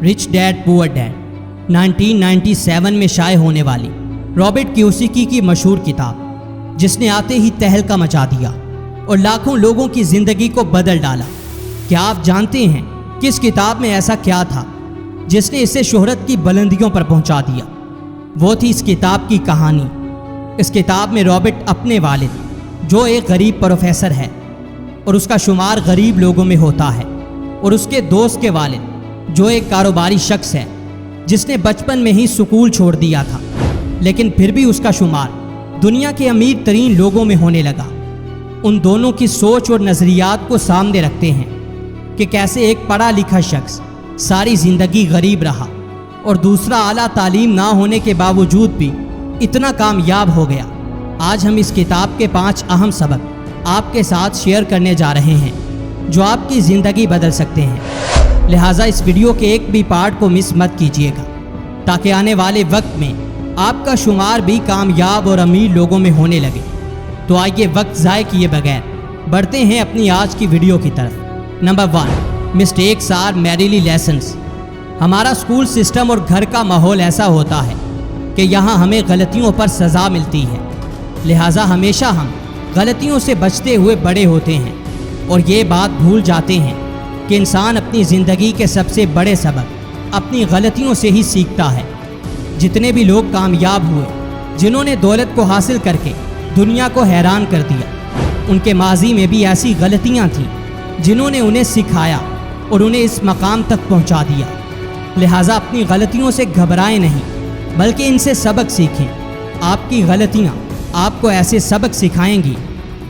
Rich dad poor dad 1997 में शाये होने वाली रॉबर्ट कियोसाकी की मशहूर किताब, जिसने आते ही तहलका मचा दिया और लाखों लोगों की ज़िंदगी को बदल डाला। क्या आप जानते हैं कि इस किताब में ऐसा क्या था जिसने इसे शोहरत की बुलंदियों पर पहुंचा दिया? वो थी इस किताब की कहानी। इस किताब में रॉबर्ट अपने वालिद, जो एक गरीब प्रोफेसर है और उसका शुमार गरीब लोगों में होता है, और उसके दोस्त के वालिद, जो एक कारोबारी शख्स है जिसने बचपन में ही स्कूल छोड़ दिया था, लेकिन फिर भी उसका शुमार दुनिया के अमीर तरीन लोगों में होने लगा। उन दोनों की सोच और नज़रियात को सामने रखते हैं कि कैसे एक पढ़ा लिखा शख्स सारी ज़िंदगी गरीब रहा और दूसरा आला तालीम ना होने के बावजूद भी इतना कामयाब हो गया। आज हम इस किताब के 5 अहम सबक आपके साथ शेयर करने जा रहे हैं जो आपकी ज़िंदगी बदल सकते हैं। लिहाजा इस वीडियो के एक भी पार्ट को मिस मत कीजिएगा, ताकि आने वाले वक्त में आपका शुमार भी कामयाब और अमीर लोगों में होने लगे। तो आइए वक्त ज़ाय किए बगैर बढ़ते हैं अपनी आज की वीडियो की तरफ। Number 1, mistakes are merely lessons. हमारा स्कूल सिस्टम और घर का माहौल ऐसा होता है कि यहाँ हमें गलतियों पर सज़ा मिलती है, लिहाजा हमेशा हम गलतियों से बचते हुए बड़े होते हैं और ये बात भूल जाते हैं कि इंसान अपनी ज़िंदगी के सबसे बड़े सबक अपनी गलतियों से ही सीखता है। जितने भी लोग कामयाब हुए, जिन्होंने दौलत को हासिल करके दुनिया को हैरान कर दिया, उनके माजी में भी ऐसी गलतियां थीं जिन्होंने उन्हें सिखाया और उन्हें इस मकाम तक पहुंचा दिया। लिहाजा अपनी गलतियों से घबराएं नहीं, बल्कि इनसे सबक सीखें। आपकी गलतियां आपको ऐसे सबक सिखाएंगी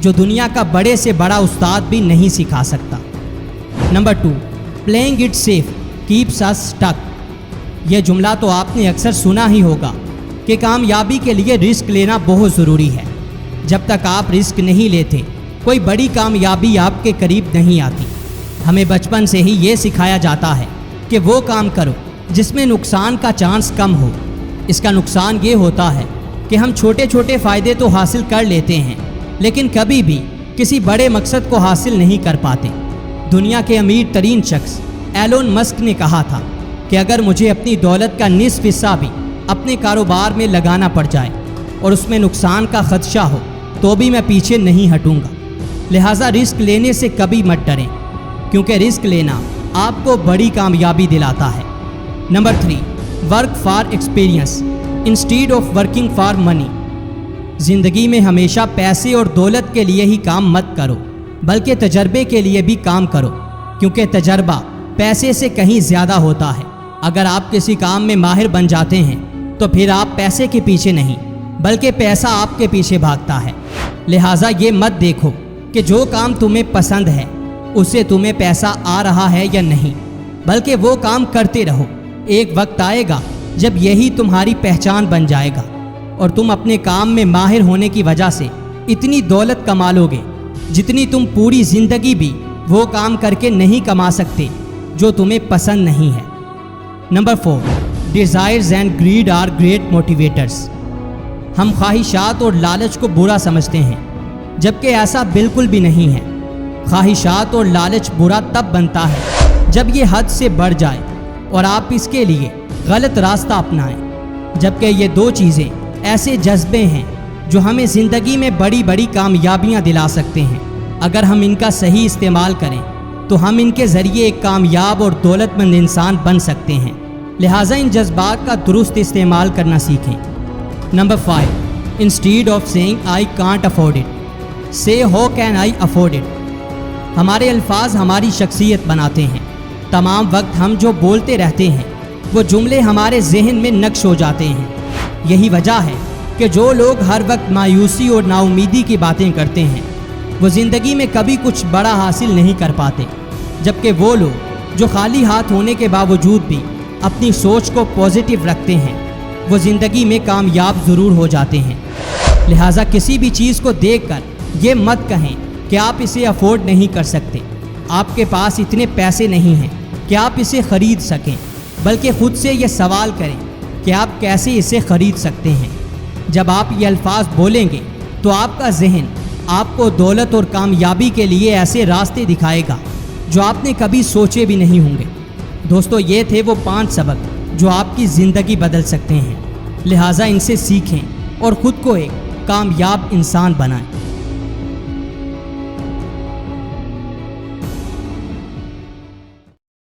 जो दुनिया का बड़े से बड़ा उस्ताद भी नहीं सिखा सकता। Number 2, playing it safe keeps us stuck. यह जुमला तो आपने अक्सर सुना ही होगा कि कामयाबी के लिए रिस्क लेना बहुत ज़रूरी है। जब तक आप रिस्क नहीं लेते, कोई बड़ी कामयाबी आपके करीब नहीं आती। हमें बचपन से ही ये सिखाया जाता है कि वो काम करो जिसमें नुकसान का चांस कम हो। इसका नुकसान ये होता है कि हम छोटे छोटे फ़ायदे तो हासिल कर लेते हैं, लेकिन कभी भी किसी बड़े मकसद को हासिल नहीं कर पाते। दुनिया के अमीर तरीन शख्स एलोन मस्क ने कहा था कि अगर मुझे अपनी दौलत का निस्फ हिस्सा भी अपने कारोबार में लगाना पड़ जाए और उसमें नुकसान का खदशा हो, तो भी मैं पीछे नहीं हटूंगा। लिहाजा रिस्क लेने से कभी मत डरें, क्योंकि रिस्क लेना आपको बड़ी कामयाबी दिलाता है। Number 3, work for experience instead of working for money. ज़िंदगी में हमेशा पैसे और दौलत के लिए ही काम मत करो, बल्कि तजर्बे के लिए भी काम करो, क्योंकि तजर्बा पैसे से कहीं ज़्यादा होता है। अगर आप किसी काम में माहिर बन जाते हैं तो फिर आप पैसे के पीछे नहीं, बल्कि पैसा आपके पीछे भागता है। लिहाजा ये मत देखो कि जो काम तुम्हें पसंद है उससे तुम्हें पैसा आ रहा है या नहीं, बल्कि वो काम करते रहो। एक वक्त आएगा जब यही तुम्हारी पहचान बन जाएगा और तुम अपने काम में माहिर होने की वजह से इतनी दौलत कमा लोगे जितनी तुम पूरी ज़िंदगी भी वो काम करके नहीं कमा सकते जो तुम्हें पसंद नहीं है। Number 4, desires and greed are great motivators. हम ख्वाहिशात और लालच को बुरा समझते हैं, जबकि ऐसा बिल्कुल भी नहीं है। ख्वाहिशात और लालच बुरा तब बनता है जब ये हद से बढ़ जाए और आप इसके लिए गलत रास्ता अपनाएं, जबकि ये 2 चीज़ें ऐसे जज्बे हैं जो हमें ज़िंदगी में बड़ी बड़ी कामयाबियां दिला सकते हैं। अगर हम इनका सही इस्तेमाल करें तो हम इनके ज़रिए एक कामयाब और दौलतमंद इंसान बन सकते हैं। लिहाजा इन जज्बात का दुरुस्त इस्तेमाल करना सीखें। Number 5, instead of saying I can't afford it say how can I afford it. हमारे अल्फाज हमारी शख्सियत बनाते हैं। तमाम वक्त हम जो बोलते रहते हैं वो जुमले हमारे जहन में नक्श हो जाते हैं। यही वजह है कि जो लोग हर वक्त मायूसी और नाउमीदी की बातें करते हैं वो ज़िंदगी में कभी कुछ बड़ा हासिल नहीं कर पाते, जबकि वो लोग जो खाली हाथ होने के बावजूद भी अपनी सोच को पॉजिटिव रखते हैं वो ज़िंदगी में कामयाब ज़रूर हो जाते हैं। लिहाजा किसी भी चीज़ को देखकर ये मत कहें कि आप इसे अफोर्ड नहीं कर सकते, आपके पास इतने पैसे नहीं हैं कि आप इसे ख़रीद सकें, बल्कि ख़ुद से ये सवाल करें कि आप कैसे इसे ख़रीद सकते हैं। जब आप ये अल्फाज बोलेंगे तो आपका जहन आपको दौलत और कामयाबी के लिए ऐसे रास्ते दिखाएगा जो आपने कभी सोचे भी नहीं होंगे। دوستو یہ تھے وہ 5 سبق جو آپ کی زندگی بدل سکتے ہیں، لہٰذا ان سے سیکھیں اور خود کو ایک کامیاب انسان بنائیں۔